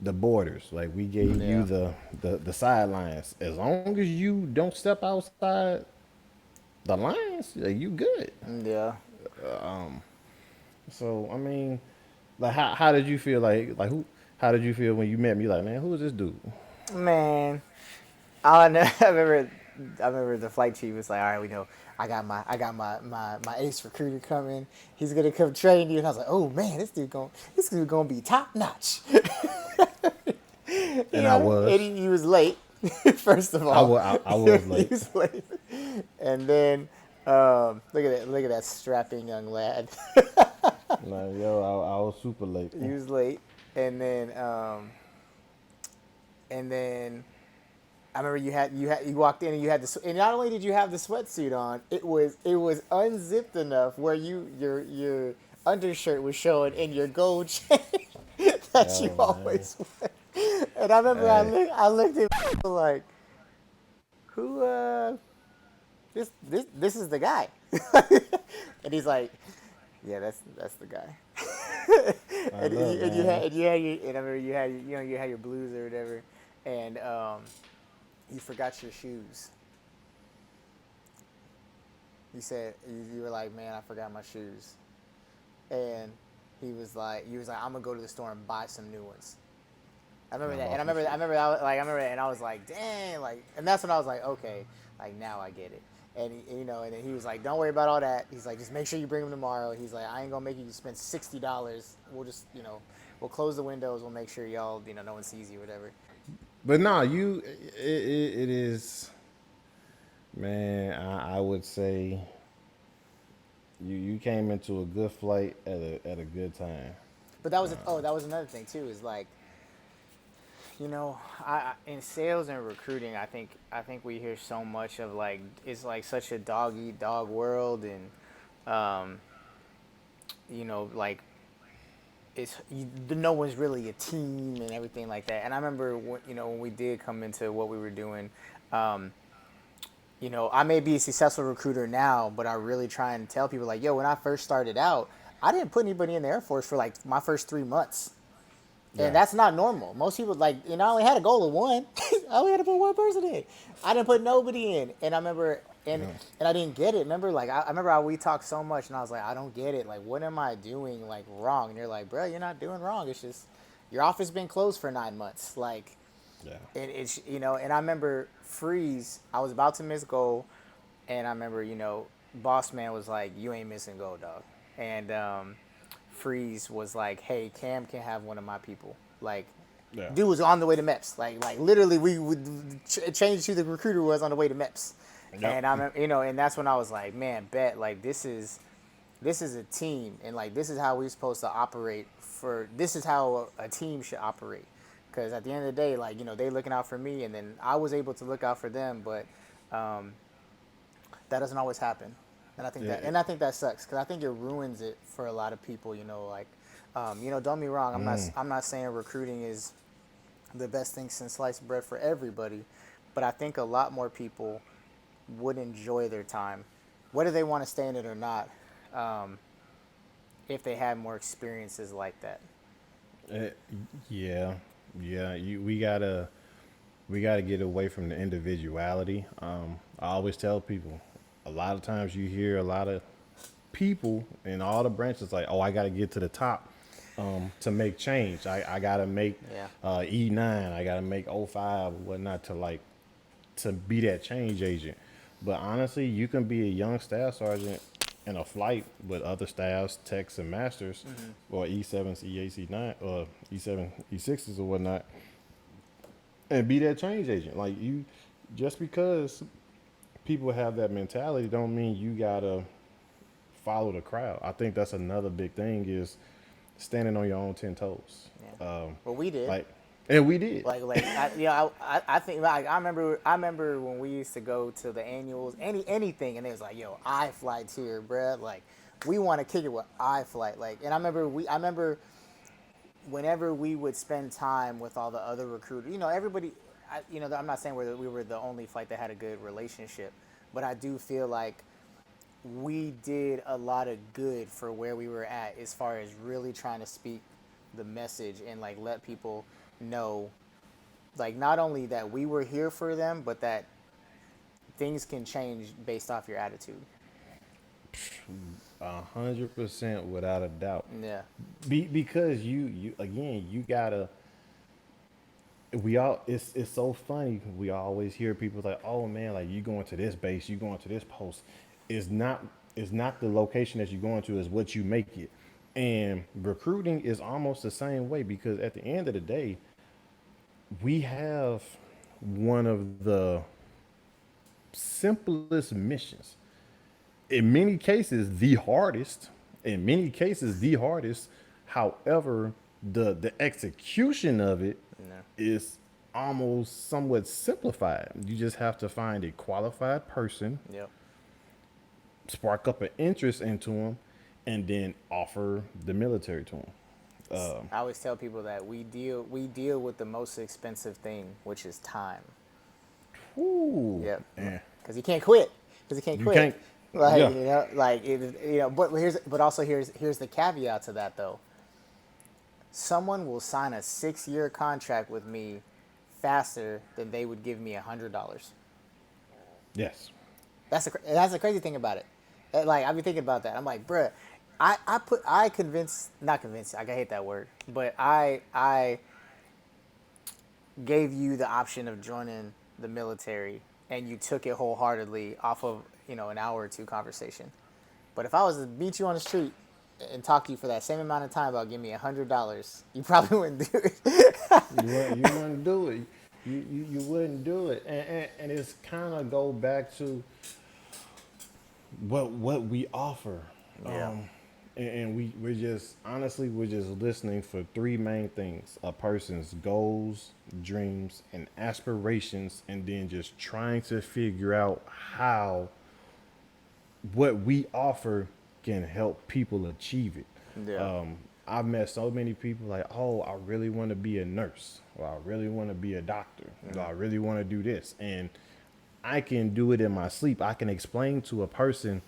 the borders. Like we gave you the sidelines. As long as you don't step outside the lines, like, you good. Yeah. So I mean, like how did you feel like who? How did you feel when you met me? Like, man, who is this dude? Man, all I know, I remember the flight chief was like, "All right, we know I got my ace recruiter coming. He's gonna come train you." And I was like, "Oh man, this dude gonna be top notch." And I was. And he was late. First of all, I was late. He was late. And then look at that strapping young lad. Like, yo, I was super late. He was late, and then I remember you walked in and you had and not only did you have the sweatsuit on, it was unzipped enough where your undershirt was showing in your gold chain that you always wear. And I remember I looked at him like, who this is the guy. And he's like, yeah, that's the guy. And you had your, and I remember you had your blues or whatever, and you forgot your shoes. You said you were like, man, I forgot my shoes, and you was like, I'm gonna go to the store and buy some new ones. I remember that, and I remember that, and I was like, dang, like, and that's when I was like, okay, like now I get it. And and then he was like, "Don't worry about all that." He's like, "Just make sure you bring him tomorrow." He's like, "I ain't gonna make you spend $60. We'll just, we'll close the windows. We'll make sure y'all, no one sees you, whatever." But no, it is, man. I would say you came into a good flight at a good time. But that was that was another thing too. Is like, in sales and recruiting, I think we hear so much of like it's like such a dog eat dog world, and um, like no one's really a team and everything like that. And I remember when we did come into what we were doing, um, I may be a successful recruiter now, but I really try and tell people like, yo, when I first started out, I didn't put anybody in the Air Force for like my first 3 months. And Yeah, that's not normal. Most people like, I only had a goal of one. I only had to put one person in. I didn't put nobody in. And I remember, yeah, and I didn't get it. Remember, like I remember how we talked so much, and I was like, I don't get it. Like, what am I doing like wrong? And you're like, bro, you're not doing wrong. It's just your office been closed for 9 months. Like, yeah. it's And I remember freeze. I was about to miss goal, and I remember boss man was like, you ain't missing goal, dog. And freeze was like, hey, Cam can have one of my people. Like, Yeah. dude was on the way to MEPS. Like literally, we would change who the recruiter was on the way to MEPS. Yep. And and that's when I was like, man, bet like this is a team, and like this is how we're supposed to operate. This is how a team should operate. Because at the end of the day, like they looking out for me, and then I was able to look out for them, but um, that doesn't always happen. And I think Yeah. that sucks because I think it ruins it for a lot of people. Like, don't get me wrong. I'm not saying recruiting is the best thing since sliced bread for everybody, but I think a lot more people would enjoy their time, whether they want to stay in it or not, um, if they had more experiences like that. Uh, yeah, yeah. We gotta get away from the individuality. I always tell people, a lot of times you hear a lot of people in all the branches like, oh, I gotta get to the top to make change. I gotta make Yeah. E9. I gotta make O5 or whatnot to be that change agent. But honestly, you can be a young staff sergeant in a flight with other staffs, techs, and masters, or E7s, E8s, E9, or E7, E6s, or whatnot, and be that change agent. Like you, just because people have that mentality, don't mean you gotta follow the crowd. I think that's another big thing is standing on your own 10 toes. Yeah. Well, we did. Like, and we did. I think like I remember when we used to go to the annuals, anything, and it was like, yo, I flight here, bruh. Like, we want to kick it with I flight. Like, and I remember whenever we would spend time with all the other recruiters, everybody, I'm not saying we were the only flight that had a good relationship, but I do feel like we did a lot of good for where we were at as far as really trying to speak the message and like let people know, like, not only that we were here for them, but that things can change based off your attitude. 100% without a doubt. Yeah. Because you again, you gotta. We all it's so funny. We always hear people like, "Oh man, like you going to this base, you going to this post." It's not the location that you're going to, is what you make it. And recruiting is almost the same way, because at the end of the day, we have one of the simplest missions. In many cases, the hardest. In many cases, the hardest. However, the execution of it No. is almost somewhat simplified. You just have to find a qualified person, Yep. spark up an interest into them, and then offer the military to them. I always tell people that we deal with the most expensive thing, which is time. Ooh, Yep. yeah. Because you can't quit. Because you can't You quit. can't. Like, Yeah. but here's the caveat to that though. Someone will sign a 6-year contract with me faster than they would give me $100. Yes. That's the crazy thing about it. Like, I've been thinking about that. I'm like, bruh, I convinced, not convinced. I hate that word, but I gave you the option of joining the military, and you took it wholeheartedly off of an hour or two conversation. But if I was to meet you on the street and talk to you for that same amount of time about give me $100, you probably wouldn't do it. You wouldn't do it. You wouldn't do it, and it's kind of go back to what we offer. Yeah. And we're just honestly we're just listening for three main things: a person's goals, dreams, and aspirations, and then just trying to figure out how what we offer can help people achieve it. Yeah. I've met so many people like, oh, I really want to be a nurse, or I really want to be a doctor, or I really want to do this, and I can do it in my sleep. I can explain to a person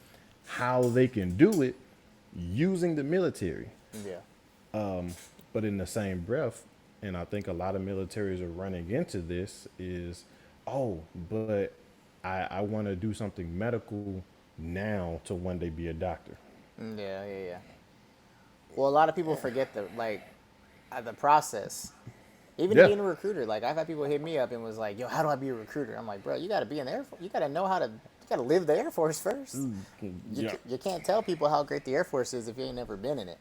how they can do it using the military. Yeah. But in the same breath, and I think a lot of militaries are running into this is, oh, but I want to do something medical now to one day be a doctor. Yeah. Yeah. Yeah. Well, a lot of people forget the process. Even to Yeah. being a recruiter, like I've had people hit me up and was like, "Yo, how do I be a recruiter?" I'm like, "Bro, you got to be in the Air Force. You got to know how to. You got to live the Air Force first. Yeah. You can't tell people how great the Air Force is if you ain't never been in it.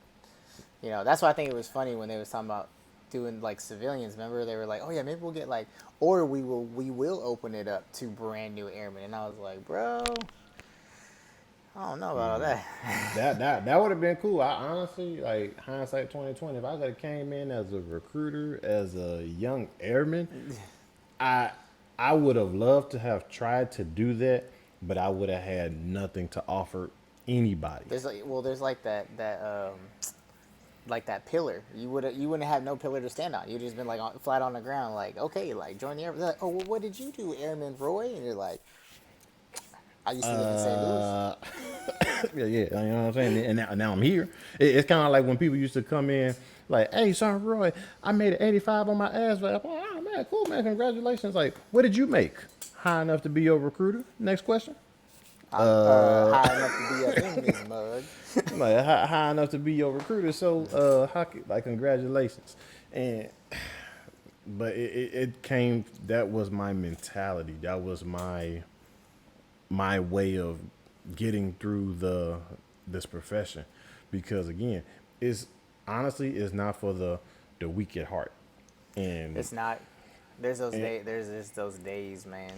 That's why I think it was funny when they was talking about doing like civilians. Remember, they were like, "Oh yeah, maybe we'll get like, or we will open it up to brand new airmen." And I was like, "Bro, I don't know about all that." That would have been cool. I honestly, like hindsight 2020, if I could have came in as a recruiter, as a young airman, I I would have loved to have tried to do that, but I would have had nothing to offer anybody. There's like that pillar. You wouldn't have no pillar to stand on. You'd just been like flat on the ground, like okay, like join the air. They're like, oh, well, what did you do, Airman Roy? And you're like, I used to live in St. Louis. Uh, yeah, you know what I'm saying? And now I'm here. It's kind of like when people used to come in, like, hey, son, Roy, I made an 85 on my ass. Like, oh, man, cool, man, congratulations. Like, what did you make? High enough to be your recruiter? Next question. I'm high enough to be up in this mug. Like, high enough to be your recruiter. So, like, congratulations. And, but it came, that was my mentality. That was my way of getting through this profession, because again, it's honestly it's not for the weak at heart. And It's not. There's those days. There's just those days, man.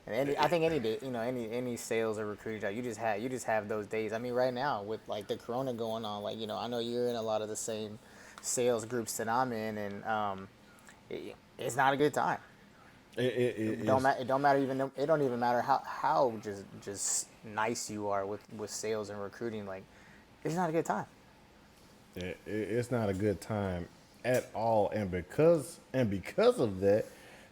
And I think any day, any sales or recruiting job, you just have those days. I mean, right now with like the corona going on, like I know you're in a lot of the same sales groups that I'm in, and it's not a good time. It don't matter even. It don't even matter how just nice you are with sales and recruiting. Like, it's not a good time. it's not a good time at all, and because of that,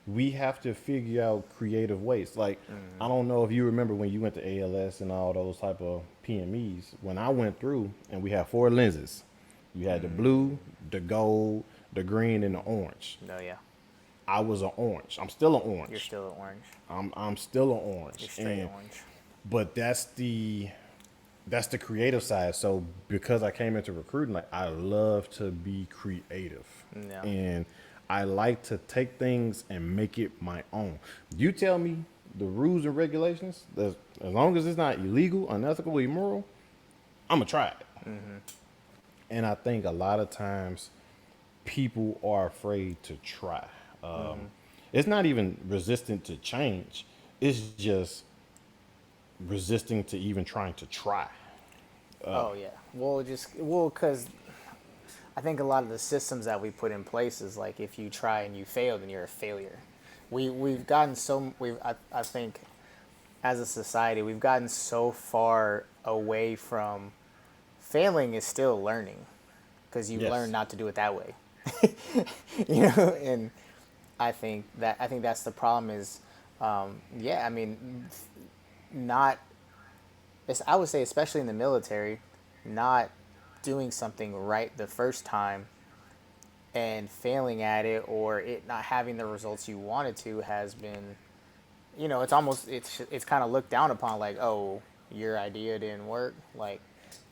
we have to figure out creative ways. Like, I don't know if you remember when you went to ALS and all those type of PMEs. When I went through, and we had four lenses, you had the blue, the gold, the green, and the orange. No, yeah, I was an orange. I'm still an orange. you're still an orange. I'm still an orange. You're straight orange. But that's the creative side. So because I came into recruiting, like I love to be creative. Yeah. And I like to take things and make it my own. You tell me the rules and regulations, as long as it's not illegal, unethical, immoral, I'm gonna try it. And I think a lot of times people are afraid to try. It's not even resistant to change. It's just resisting to even trying to try. Oh yeah. Because I think a lot of the systems that we put in place is like if you try and you fail, then you're a failure. We've gotten I think as a society we've gotten so far away from failing is still learning, because you Yes. learn not to do it that way. And I think that's the problem is, yeah, I mean, not, I would say especially in the military, not doing something right the first time and failing at it, or it not having the results you wanted to, has been, it's almost, it's kind of looked down upon, like, oh, your idea didn't work, like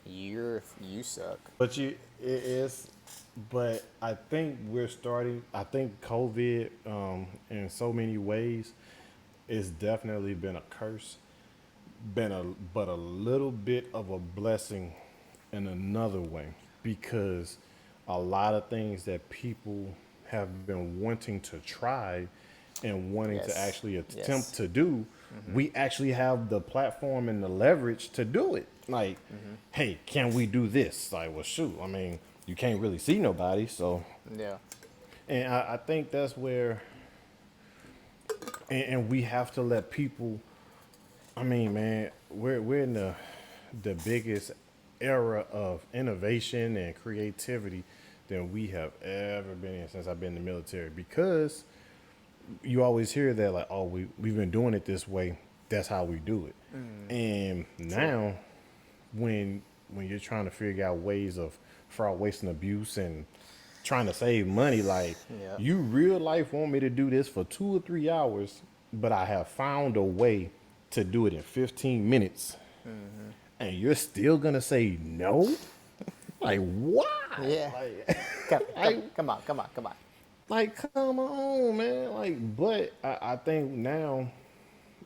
you suck. But it is, but I think I think COVID, in so many ways, it's definitely been a curse, been a little bit of a blessing in another way, because a lot of things that people have been wanting to try and wanting to Yes. actually attempt Yes. to do, we actually have the platform and the leverage to do it. Like, hey, can we do this? Like, well, shoot, I mean, you can't really see nobody, so. Yeah. And I think that's where, and we have to let people. I mean, man, we're in the biggest era of innovation and creativity than we have ever been in since I've been in the military. Because you always hear that, like, oh, we've been doing it this way. That's how we do it. And now, when you're trying to figure out ways of fraud, waste, and abuse, and trying to save money, like, Yeah. you real life want me to do this for 2 or 3 hours, but I have found a way to do it in 15 minutes, and you're still gonna say no? Like, why? Yeah. Like, Come on. like, come on, man. Like, but I think now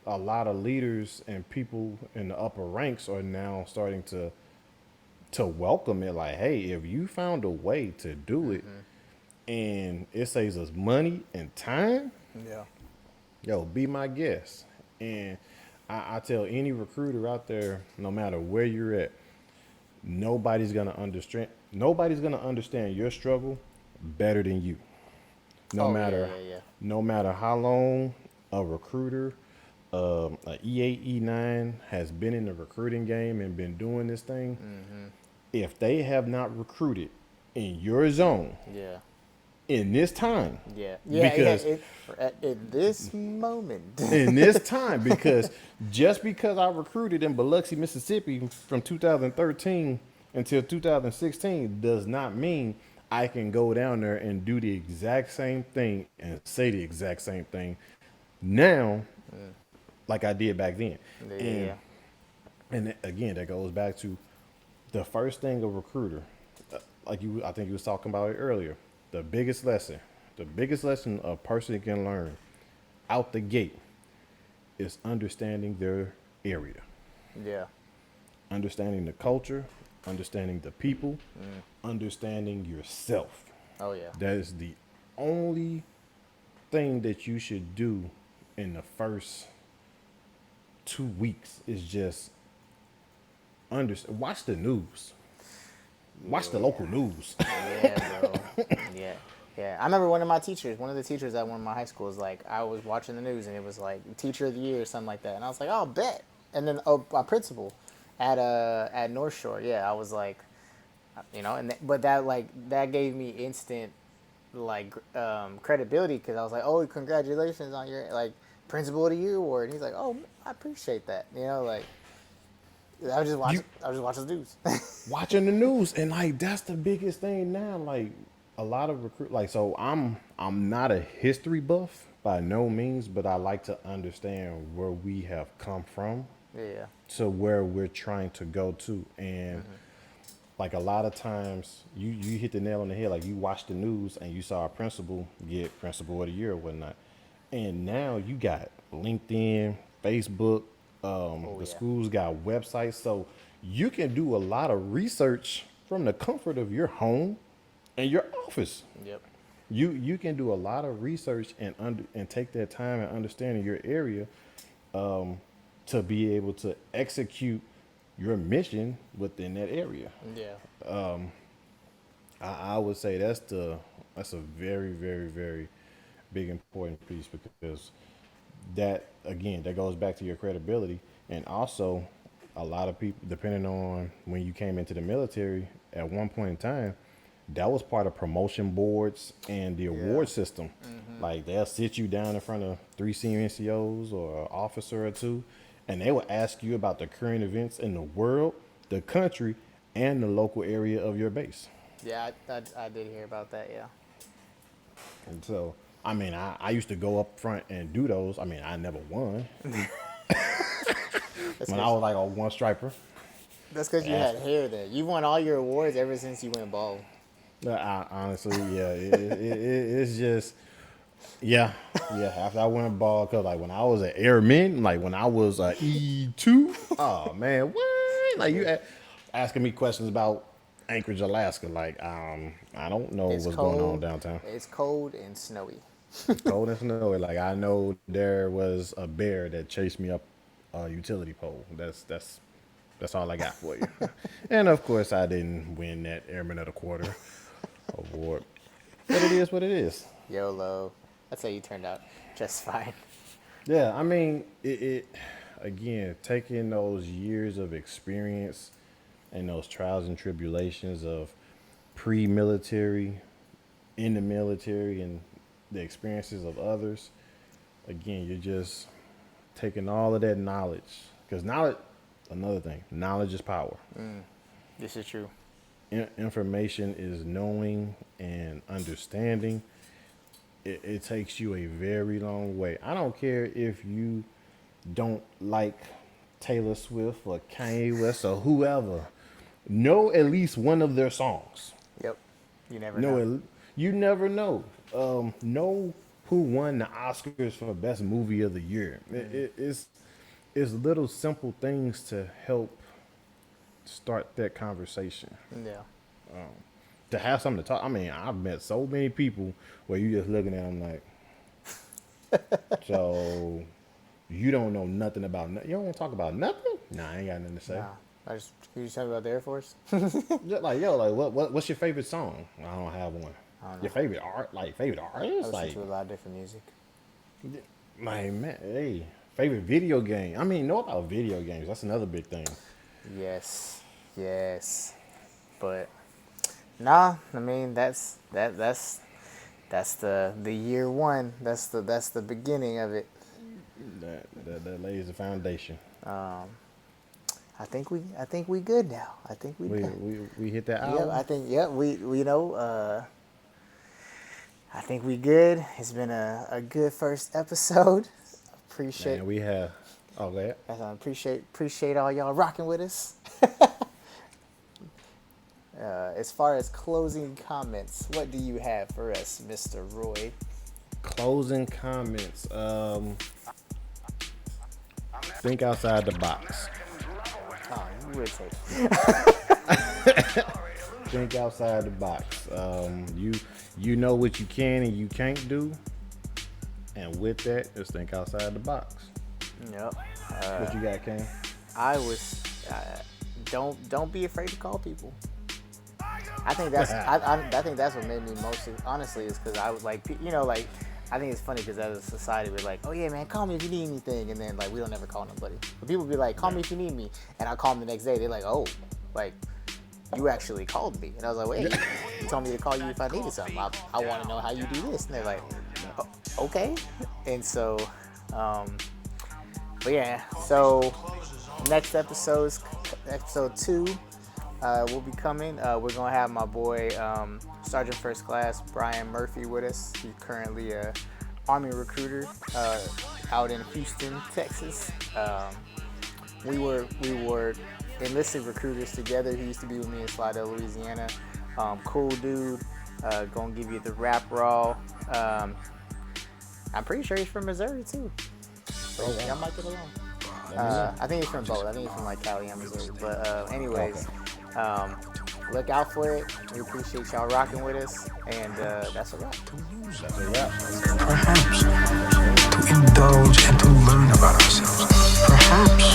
a lot of leaders and people in the upper ranks are now starting to welcome it. Like, hey, if you found a way to do it and it saves us money and time, Yeah. yo, be my guest. And I tell any recruiter out there, no matter where you're at, nobody's gonna understand. Nobody's gonna understand your struggle better than you. No Oh, matter, yeah. no matter how long a recruiter, a E8, E9 has been in the recruiting game and been doing this thing, if they have not recruited in your zone Yeah. in this time, Yeah. because At this moment. in this time, because just because I recruited in Biloxi, Mississippi from 2013 until 2016 does not mean I can go down there and do the exact same thing and say the exact same thing now like I did back then. And Yeah. again, that goes back to the first thing a recruiter, like I think you was talking about it earlier, the biggest lesson a person can learn out the gate is understanding their area, Yeah. understanding the culture, understanding the people, understanding yourself. Oh yeah. That is the only thing that you should do in the first 2 weeks is just watch the news. Watch the local news. Yeah, bro. Yeah. Yeah. I remember one of the teachers at one of my high schools, like, I was watching the news and it was like teacher of the year or something like that. And I was like, oh, bet. And then, my principal at North Shore, yeah, I was like, but that gave me instant, like, credibility, because I was like, oh, congratulations on your, like, principal of the year award. And he's like, oh, I appreciate that. Like, I was just watching the news. Watching the news, and like that's the biggest thing now. Like a lot of so I'm not a history buff by no means, but I like to understand where we have come from Yeah. to where we're trying to go to. And like a lot of times you hit the nail on the head. Like you watch the news and you saw a principal get principal of the year or whatnot, and now you got LinkedIn, Facebook, the Yeah. schools got websites, so you can do a lot of research from the comfort of your home and your office. Yep. You can do a lot of research and take that time and understanding your area, to be able to execute your mission within that area. Yeah. I would say that's a very, very, very big important piece, because that again that goes back to your credibility. And also a lot of people, depending on when you came into the military at one point in time, that was part of promotion boards and the award system. Like they'll sit you down in front of 3 senior NCOs or an officer or two, and they will ask you about the current events in the world, the country, and the local area of your base. Yeah, I did hear about that, yeah. And so, I mean, I used to go up front and do those. I mean, I never won. When I was like a one striper. That's because you had hair then. You won all your awards ever since you went bald. Honestly, yeah, it's just Yeah, yeah. After I went bald, cause like when I was an airman, like when I was a E2, oh man, what? Like you asking me questions about Anchorage, Alaska. Like I don't know It's what's going on cold. downtown. It's cold and snowy. Cold and snowy. Like I know there was a bear that chased me up a utility pole. That's all I got for you. And of course, I didn't win that Airman of the Quarter award, but it is what it is. YOLO. That's how you turned out just fine. Yeah, I mean, it again, taking those years of experience and those trials and tribulations of pre-military, in the military, and the experiences of others. Again, you're just taking all of that knowledge, because knowledge, another thing, knowledge is power. This is true. Information is knowing and understanding. It takes you a very long way. I don't care if you don't like Taylor Swift or Kanye West or whoever. Know at least one of their songs. Yep. You never Know know. you never know. Know who won the Oscars for Best Movie of the Year. It's little simple things to help start that conversation. Yeah. To have something to talk. I mean, I've met so many people where you just looking at them like, so you don't know nothing about nothing. You don't want to talk about nothing? Nah, I ain't got nothing to say. Nah. Can you tell me about the Air Force? Just like, yo, like what's your favorite song? I don't have one. Your favorite favorite I artist? listen Like, to a lot of different music. man, hey, favorite video game. I mean, know about video games. That's another big thing. Yes. But nah, I mean that's the year one. That's the beginning of it. That lays the foundation. I think we good now. I think we done. We hit that Yeah, album. I think we know. I think we good. It's been a good first episode. Appreciate. Man, we have. Oh, go ahead. Appreciate all y'all rocking with us. As far as closing comments, what do you have for us, Mr. Roy? Closing comments. Think outside the box. Oh, you would say. Think outside the box. You know what you can and you can't do, and with that, just think outside the box. Yep. What you got, Ken? I was. Don't be afraid to call people. I think that's I think that's what made me most honestly is because I was like like I think it's funny because as a society we're like, oh yeah man, call me if you need anything, and then like we don't ever call nobody, but people be like, call me if you need me, and I call them the next day, they're like, oh, like you actually called me, and I was like, wait, you told me to call you if I needed something. I want to know how you do this, and they're like, oh, okay, and so but yeah, so next episode 2. Will be coming. We're gonna have my boy Sergeant First Class Brian Murphy with us. He's currently a Army recruiter out in Houston, Texas. We were enlisted recruiters together. He used to be with me in Slidell, Louisiana. Cool dude. Gonna give you the rap raw. I'm pretty sure he's from Missouri too. So y'all might get along. I think he's from both. I think he's from like Cali and Missouri. But anyways. Look out for it. We appreciate y'all rocking with us, and that's a wrap. That's a wrap. Perhaps to indulge and to learn about ourselves. Perhaps